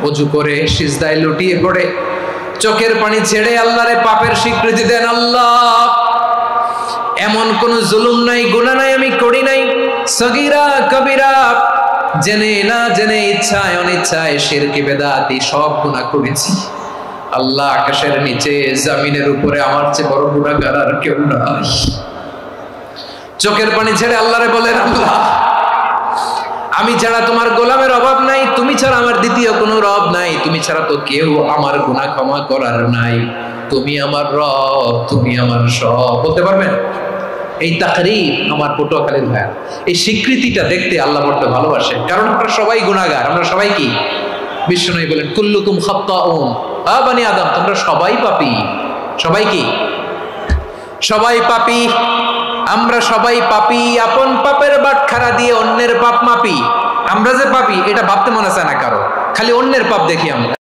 ওযু করে সিজদায় লুটিয়ে পড়ে চোখের পানি ছেড়ে আল্লাহরে পাপের স্বীকৃতি দেন। আল্লাহ, এমন কোন জুলুম নাই, গুনাহ নাই আমি করি নাই, সগীরা কবিরা, জেনে না জেনে, ইচ্ছায় অনিচ্ছায়, শিরকি বেদাতি সব গুনাহ করেছি। আল্লাহ, আকাশের নিচে জমিনের উপরে আমার চেয়ে বড় গুনাহগার আর কেউ নাই। চোখের পানি ছেড়ে আল্লাহরে বলেন, আল্লাহ, আমি ছাড়া তোমার গোলামের অভাব নাই, তুমি ছাড়া আমার দ্বিতীয় কোনো রব নাই, তুমি ছাড়া তো কেউ আমার গুনাহ ক্ষমা করার নাই, তুমি আমার রব, তুমি আমার সব। বলতে পারবেন? এই তাকরীর আমার পটুয়াখালীর ভাই, এই স্বীকৃতিটা দেখতে আল্লাহ বড় ভালোবাসে, কারণ আমরা সবাই গুনাহগার। আমরা সবাই কি? বিশ্বনবী বলেন, কুল্লুকুম খাত্তাউন, বানি আদম, তোমরা সবাই পাপী। সবাই কি? সবাই পাপী। আমরা সবাই পাপী। আপন পাপের বাটখারা দিয়ে অন্যের পাপ মাপি। আমরা যে পাপী এটা ভাবতে মনে চায় না কারো, খালি অন্যের পাপ দেখি আমরা।